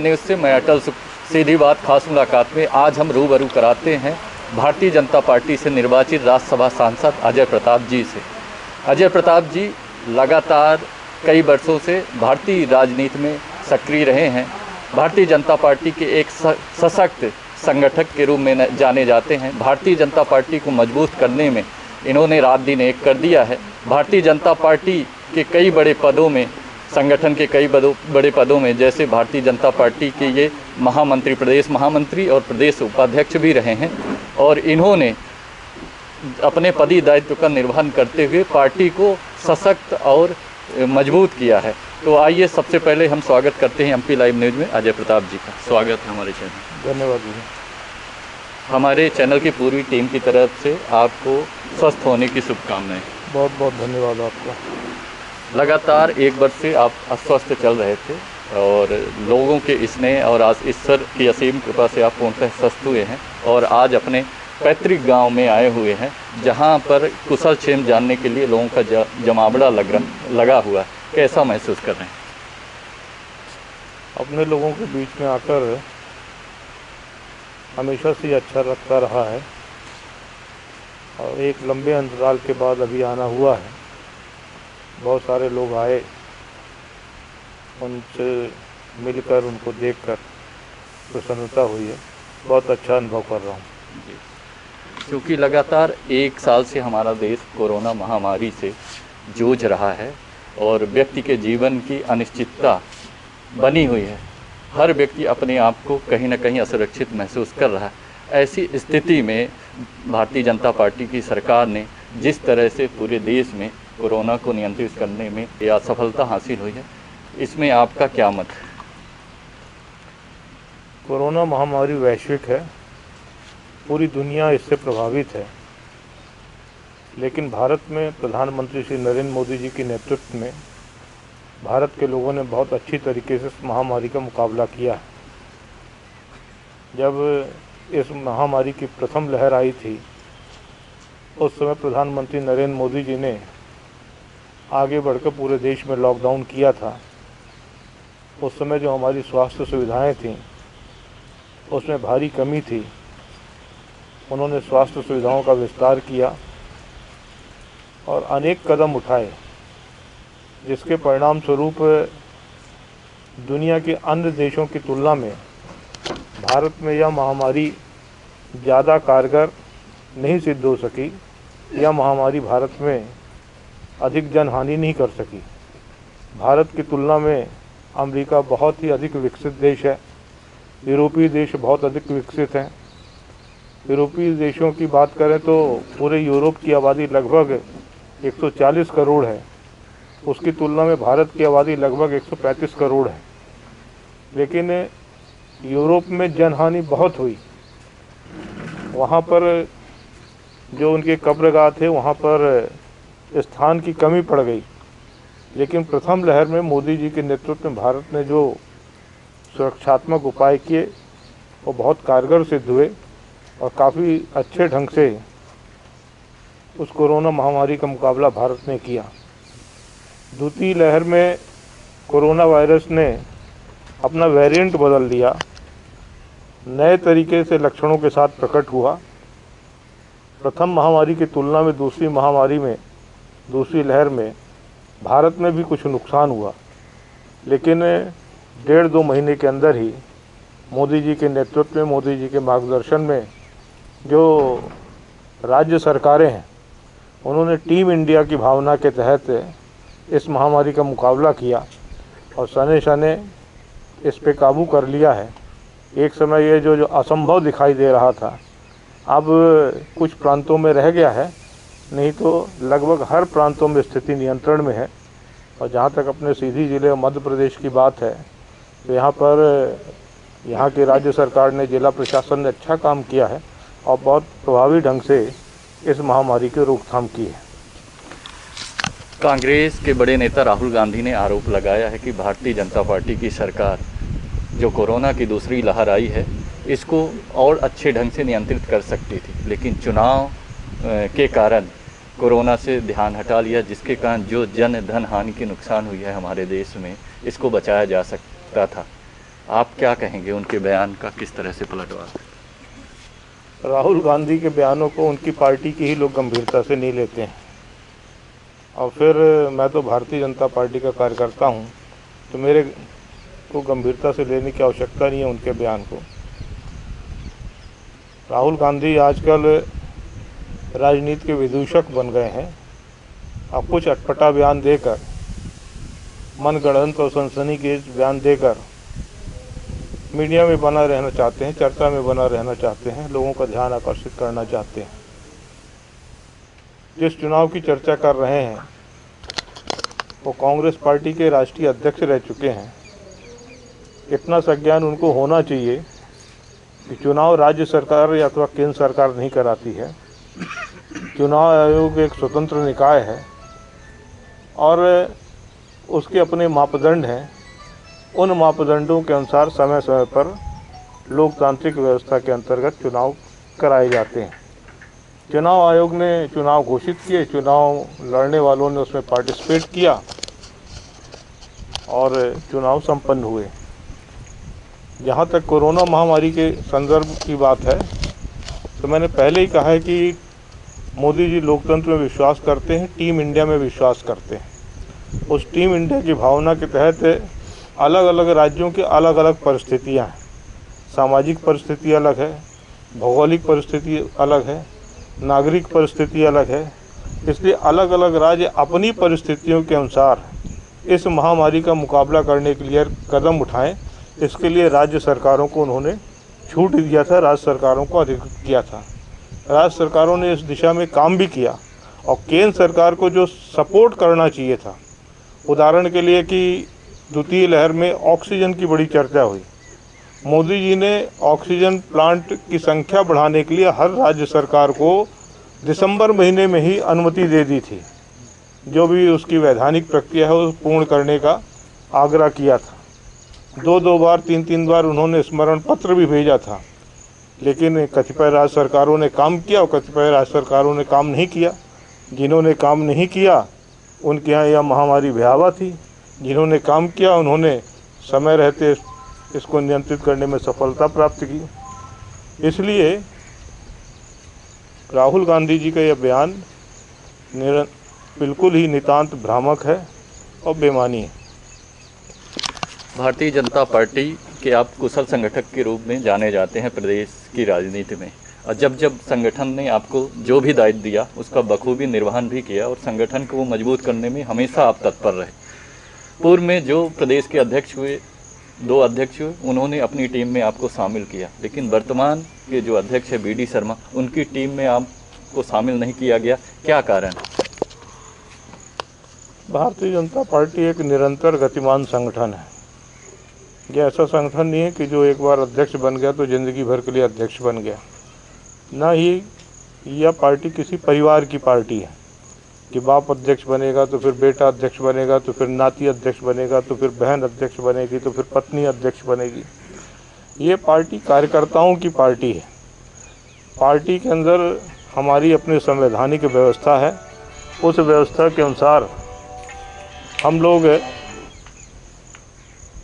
News से मैं अटल सुख। सीधी बात खास मुलाकात में आज हम रूबरू कराते हैं भारतीय जनता पार्टी से निर्वाचित राज्यसभा सांसद अजय प्रताप जी से। अजय प्रताप जी लगातार कई वर्षों से भारतीय राजनीति में सक्रिय रहे हैं। भारतीय जनता पार्टी के एक सशक्त संगठक के रूप में जाने जाते हैं। भारतीय जनता पार्टी को मजबूत करने में इन्होंने रात दिन एक कर दिया है। भारतीय जनता पार्टी के कई बड़े पदों में, संगठन के कई बड़े पदों में, जैसे भारतीय जनता पार्टी के ये महामंत्री, प्रदेश महामंत्री और प्रदेश उपाध्यक्ष भी रहे हैं और इन्होंने अपने पदी दायित्व का निर्वहन करते हुए पार्टी को सशक्त और मजबूत किया है। तो आइए सबसे पहले हम स्वागत करते हैं एमपी लाइव न्यूज़ में अजय प्रताप जी का। स्वागत है हमारे चैनल। धन्यवाद जी। हमारे चैनल की पूरी टीम की तरफ से आपको स्वस्थ होने की शुभकामनाएं। बहुत बहुत धन्यवाद आपका। लगातार एक वर्ष से आप अस्वस्थ चल रहे थे और लोगों के स्नेह और ईश्वर की असीम कृपा से आप पूर्णतः स्वस्थ हुए हैं और आज अपने पैतृक गांव में आए हुए हैं, जहां पर कुशल क्षेम जानने के लिए लोगों का जमावड़ा लगा हुआ है। कैसा महसूस कर रहे हैं? अपने लोगों के बीच में आकर हमेशा से अच्छा लगता रहा है और एक लंबे अंतराल के बाद अभी आना हुआ है। बहुत सारे लोग आए, उनसे मिलकर, उनको देखकर प्रसन्नता हुई है। बहुत अच्छा अनुभव कर रहा हूँ। क्योंकि लगातार एक साल से हमारा देश कोरोना महामारी से जूझ रहा है और व्यक्ति के जीवन की अनिश्चितता बनी हुई है। हर व्यक्ति अपने आप को कहीं ना कहीं असुरक्षित महसूस कर रहा है। ऐसी स्थिति में भारतीय जनता पार्टी की सरकार ने जिस तरह से पूरे देश में कोरोना को नियंत्रित करने में यह सफलता हासिल हुई है, इसमें आपका क्या मत है? कोरोना महामारी वैश्विक है, पूरी दुनिया इससे प्रभावित है, लेकिन भारत में प्रधानमंत्री श्री नरेंद्र मोदी जी के नेतृत्व में भारत के लोगों ने बहुत अच्छी तरीके से इस महामारी का मुकाबला किया है। जब इस महामारी की प्रथम लहर आई थी, उस समय प्रधानमंत्री नरेंद्र मोदी जी ने आगे बढ़कर पूरे देश में लॉकडाउन किया था। उस समय जो हमारी स्वास्थ्य सुविधाएं थीं, उसमें भारी कमी थी। उन्होंने स्वास्थ्य सुविधाओं का विस्तार किया और अनेक कदम उठाए, जिसके परिणाम स्वरूप दुनिया के अन्य देशों की तुलना में भारत में यह महामारी ज़्यादा कारगर नहीं सिद्ध हो सकी। यह महामारी भारत में अधिक जनहानि नहीं कर सकी। भारत की तुलना में अमेरिका बहुत ही अधिक विकसित देश है। यूरोपीय देश बहुत अधिक विकसित हैं। यूरोपीय देशों की बात करें तो पूरे यूरोप की आबादी लगभग 140 करोड़ है। उसकी तुलना में भारत की आबादी लगभग 135 करोड़ है। लेकिन यूरोप में जनहानि बहुत हुई। वहाँ पर जो उनके कब्रगाह थे, वहाँ पर स्थान की कमी पड़ गई। लेकिन प्रथम लहर में मोदी जी के नेतृत्व में भारत ने जो सुरक्षात्मक उपाय किए, वो बहुत कारगर सिद्ध हुए और काफ़ी अच्छे ढंग से उस कोरोना महामारी का मुकाबला भारत ने किया। द्वितीय लहर में कोरोना वायरस ने अपना वेरिएंट बदल लिया, नए तरीके से लक्षणों के साथ प्रकट हुआ। प्रथम महामारी की तुलना में दूसरी लहर में भारत में भी कुछ नुकसान हुआ, लेकिन 1.5-2 महीने के अंदर ही मोदी जी के नेतृत्व में, मोदी जी के मार्गदर्शन में जो राज्य सरकारें हैं, उन्होंने टीम इंडिया की भावना के तहत इस महामारी का मुकाबला किया और सने सने इस पे काबू कर लिया है। एक समय ये जो असंभव दिखाई दे रहा था, अब कुछ प्रांतों में रह गया है, नहीं तो लगभग हर प्रांतों में स्थिति नियंत्रण में है। और जहाँ तक अपने सीधी जिले और मध्य प्रदेश की बात है, तो यहाँ की राज्य सरकार ने, जिला प्रशासन ने अच्छा काम किया है और बहुत प्रभावी ढंग से इस महामारी की रोकथाम की है। कांग्रेस के बड़े नेता राहुल गांधी ने आरोप लगाया है कि भारतीय जनता पार्टी की सरकार जो कोरोना की दूसरी लहर आई है, इसको और अच्छे ढंग से नियंत्रित कर सकती थी, लेकिन चुनाव के कारण कोरोना से ध्यान हटा लिया, जिसके कारण जो जन धन हानि की नुकसान हुई है हमारे देश में, इसको बचाया जा सकता था। आप क्या कहेंगे उनके बयान का, किस तरह से पलटवार? राहुल गांधी के बयानों को उनकी पार्टी के ही लोग गंभीरता से नहीं लेते हैं। और फिर मैं तो भारतीय जनता पार्टी का कार्यकर्ता हूँ, तो मेरे को गंभीरता से लेने की आवश्यकता नहीं है उनके बयान को। राहुल गांधी आजकल राजनीति के विदूषक बन गए हैं। अब कुछ अटपटा बयान देकर, मनगढ़ंत और सनसनीखेज बयान देकर मीडिया में बना रहना चाहते हैं, चर्चा में बना रहना चाहते हैं, लोगों का ध्यान आकर्षित करना चाहते हैं। जिस चुनाव की चर्चा कर रहे हैं वो कांग्रेस पार्टी के राष्ट्रीय अध्यक्ष रह चुके हैं। इतना संज्ञान उनको होना चाहिए कि चुनाव राज्य सरकार या अथवा केंद्र सरकार नहीं कराती है। चुनाव आयोग एक स्वतंत्र निकाय है और उसके अपने मापदंड हैं। उन मापदंडों के अनुसार समय समय पर लोकतांत्रिक व्यवस्था के अंतर्गत चुनाव कराए जाते हैं। चुनाव आयोग ने चुनाव घोषित किए, चुनाव लड़ने वालों ने उसमें पार्टिसिपेट किया और चुनाव संपन्न हुए। जहाँ तक कोरोना महामारी के संदर्भ की बात है, तो मैंने पहले ही कहा है कि मोदी जी लोकतंत्र में विश्वास करते हैं, टीम इंडिया में विश्वास करते हैं। उस टीम इंडिया की भावना के तहत अलग अलग राज्यों की अलग अलग परिस्थितियाँ हैं। सामाजिक परिस्थिति अलग है, भौगोलिक परिस्थिति अलग है, नागरिक परिस्थिति अलग है। इसलिए अलग अलग राज्य अपनी परिस्थितियों के अनुसार इस महामारी का मुकाबला करने के लिए कदम उठाएं। इसके लिए राज्य सरकारों को उन्होंने छूट दिया था, राज्य सरकारों को अधिकृत किया था। राज्य सरकारों ने इस दिशा में काम भी किया और केंद्र सरकार को जो सपोर्ट करना चाहिए था, उदाहरण के लिए कि द्वितीय लहर में ऑक्सीजन की बड़ी चर्चा हुई। मोदी जी ने ऑक्सीजन प्लांट की संख्या बढ़ाने के लिए हर राज्य सरकार को दिसंबर महीने में ही अनुमति दे दी थी। जो भी उसकी वैधानिक प्रक्रिया है उस पूर्ण करने का आग्रह किया था। दो बार, तीन बार उन्होंने स्मरण पत्र भी भेजा था, लेकिन कतिपय राज्य सरकारों ने काम किया और कतिपय राज्य सरकारों ने काम नहीं किया। जिन्होंने काम नहीं किया उनके यहाँ यह महामारी भयावह थी। जिन्होंने काम किया उन्होंने समय रहते इसको नियंत्रित करने में सफलता प्राप्त की। इसलिए राहुल गांधी जी का यह बयान बिल्कुल ही नितांत भ्रामक है और बेमानी है। भारतीय जनता पार्टी के आप कुशल संगठक के रूप में जाने जाते हैं प्रदेश की राजनीति में, और जब जब संगठन ने आपको जो भी दायित्व दिया उसका बखूबी निर्वहन भी किया और संगठन को मजबूत करने में हमेशा आप तत्पर रहे। पूर्व में जो प्रदेश के अध्यक्ष हुए, 2 अध्यक्ष हुए, उन्होंने अपनी टीम में आपको शामिल किया, लेकिन वर्तमान के जो अध्यक्ष है BD शर्मा, उनकी टीम में आपको शामिल नहीं किया गया, क्या कारण? भारतीय जनता पार्टी एक निरंतर गतिमान संगठन है। यह ऐसा संगठन नहीं है कि जो एक बार अध्यक्ष बन गया तो जिंदगी भर के लिए अध्यक्ष बन गया। ना ही यह पार्टी किसी परिवार की पार्टी है कि बाप अध्यक्ष बनेगा तो फिर बेटा अध्यक्ष बनेगा, तो फिर नाती अध्यक्ष बनेगा, तो फिर बहन अध्यक्ष बनेगी, तो फिर पत्नी अध्यक्ष बनेगी। ये पार्टी कार्यकर्ताओं की पार्टी है। पार्टी के अंदर हमारी अपनी संवैधानिक व्यवस्था है। उस व्यवस्था के अनुसार हम लोग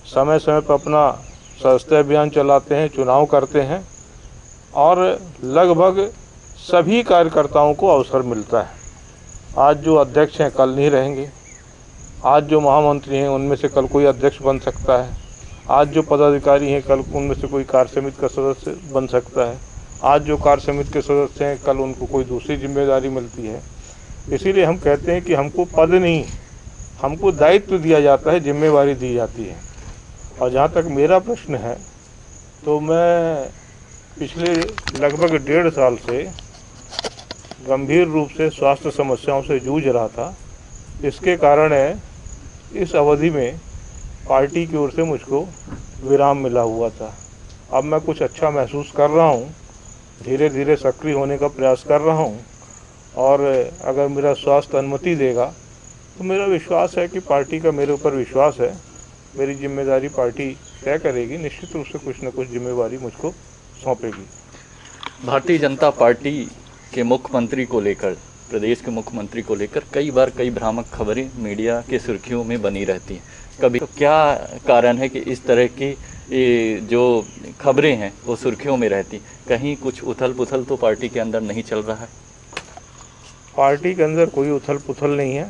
समय समय पर अपना सदस्यता अभियान चलाते हैं, चुनाव करते हैं और लगभग सभी कार्यकर्ताओं को अवसर मिलता है। आज जो अध्यक्ष हैं कल नहीं रहेंगे, आज जो महामंत्री हैं उनमें से कल कोई अध्यक्ष बन सकता है, आज जो पदाधिकारी हैं कल उनमें से कोई कार्य समिति का सदस्य बन सकता है, आज जो कार्य समिति के सदस्य हैं कल उनको कोई दूसरी जिम्मेदारी मिलती है। इसीलिए हम कहते हैं कि हमको पद नहीं, हमको दायित्व दिया जाता है, जिम्मेवारी दी जाती है। और जहाँ तक मेरा प्रश्न है तो मैं पिछले लगभग 1.5 साल से गंभीर रूप से स्वास्थ्य समस्याओं से जूझ रहा था। इसके कारण इस अवधि में पार्टी की ओर से मुझको विराम मिला हुआ था। अब मैं कुछ अच्छा महसूस कर रहा हूँ, धीरे धीरे सक्रिय होने का प्रयास कर रहा हूँ और अगर मेरा स्वास्थ्य अनुमति देगा तो मेरा विश्वास है कि पार्टी का मेरे ऊपर विश्वास है। मेरी जिम्मेदारी पार्टी तय करेगी, निश्चित रूप से कुछ न कुछ जिम्मेवारी मुझको सौंपेगी। भारतीय जनता पार्टी के मुख्यमंत्री को लेकर प्रदेश के मुख्यमंत्री को लेकर कई बार कई भ्रामक खबरें मीडिया के सुर्खियों में बनी रहती हैं। कभी तो क्या कारण है कि इस तरह की ये जो खबरें हैं वो सुर्खियों में रहती, कहीं कुछ उथल पुथल तो पार्टी के अंदर नहीं चल रहा है? पार्टी के अंदर कोई उथल पुथल नहीं है।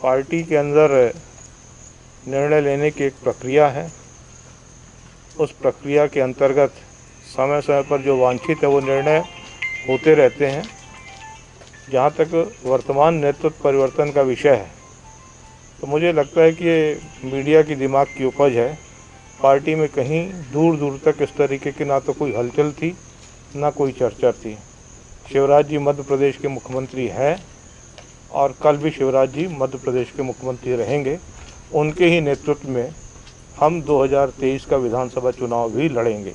पार्टी के अंदर निर्णय लेने की एक प्रक्रिया है। उस प्रक्रिया के अंतर्गत समय समय पर जो वांछित है वो निर्णय होते रहते हैं। जहाँ तक वर्तमान नेतृत्व परिवर्तन का विषय है तो मुझे लगता है कि ये मीडिया की दिमाग की उपज है। पार्टी में कहीं दूर दूर तक इस तरीके की ना तो कोई हलचल थी ना कोई चर्चा थी। शिवराज जी मध्य प्रदेश के मुख्यमंत्री हैं और कल भी शिवराज जी मध्य प्रदेश के मुख्यमंत्री रहेंगे। उनके ही नेतृत्व में हम 2023 का विधानसभा चुनाव भी लड़ेंगे।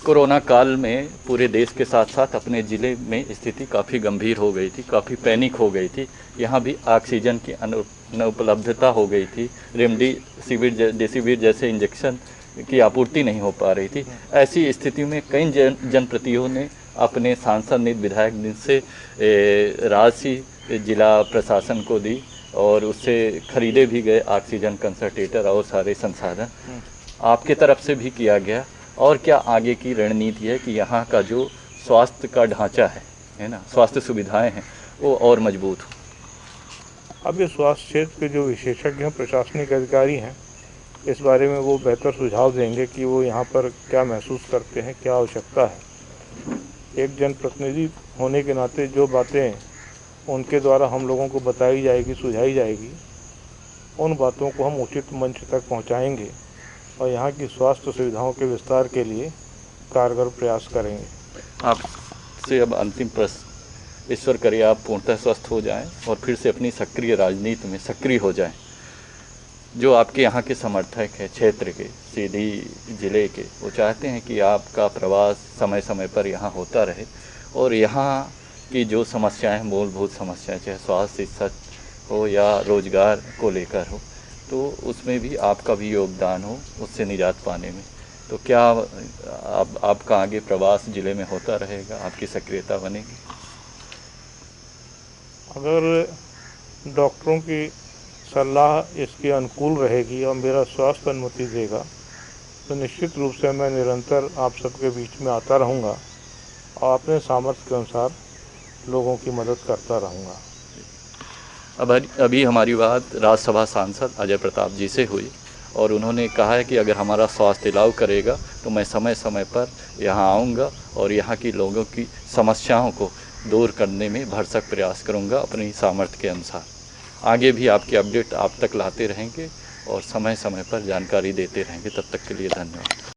कोरोना काल में पूरे देश के साथ साथ अपने ज़िले में स्थिति काफ़ी गंभीर हो गई थी, काफ़ी पैनिक हो गई थी। यहाँ भी ऑक्सीजन की अनुपलब्धता हो गई थी, रेमडेसिविर जैसे इंजेक्शन की आपूर्ति नहीं हो पा रही थी। ऐसी स्थिति में कई जनप्रतिनिधियों ने अपने सांसद निधि विधायक निधि से राशि जिला प्रशासन को दी और उससे खरीदे भी गए ऑक्सीजन कंसंट्रेटर और सारे संसाधन आपके तरफ से भी किया गया। और क्या आगे की रणनीति है कि यहाँ का जो स्वास्थ्य का ढांचा है ना, स्वास्थ्य सुविधाएं हैं, वो और मजबूत हो? अब ये स्वास्थ्य क्षेत्र के जो विशेषज्ञ हैं, प्रशासनिक अधिकारी हैं, इस बारे में वो बेहतर सुझाव देंगे कि वो यहाँ पर क्या महसूस करते हैं, क्या आवश्यकता है। एक जनप्रतिनिधि होने के नाते जो बातें उनके द्वारा हम लोगों को बताई जाएगी, सुझाई जाएगी, उन बातों को हम उचित मंच तक पहुँचाएँगे और यहाँ की स्वास्थ्य सुविधाओं के विस्तार के लिए कारगर प्रयास करेंगे। आपसे अब अंतिम प्रश्न, ईश्वर करे आप पूर्णतः स्वस्थ हो जाएं और फिर से अपनी सक्रिय राजनीति में सक्रिय हो जाएं। जो आपके यहाँ के समर्थक हैं क्षेत्र के, सीधी ज़िले के, वो चाहते हैं कि आपका प्रवास समय समय पर यहाँ होता रहे और यहाँ की जो समस्याएं, मूलभूत समस्याएं, चाहे स्वास्थ्य, शिक्षा हो या रोजगार को लेकर हो, तो उसमें भी आपका भी योगदान हो उससे निजात पाने में। तो क्या आपका आगे प्रवास ज़िले में होता रहेगा, आपकी सक्रियता बनेगी? अगर डॉक्टरों की सलाह इसके अनुकूल रहेगी और मेरा स्वास्थ्य अनुमति देगा तो निश्चित रूप से मैं निरंतर आप सबके बीच में आता रहूँगा और अपने सामर्थ्य के अनुसार लोगों की मदद करता रहूँगा। अभी हमारी बात राज्यसभा सांसद अजय प्रताप जी से हुई और उन्होंने कहा है कि अगर हमारा स्वास्थ्य अलाउ करेगा तो मैं समय समय पर यहाँ आऊँगा और यहाँ की लोगों की समस्याओं को दूर करने में भरसक प्रयास करूँगा अपनी सामर्थ्य के अनुसार। आगे भी आपकी अपडेट आप तक लाते रहेंगे और समय समय पर जानकारी देते रहेंगे। तब तक के लिए धन्यवाद।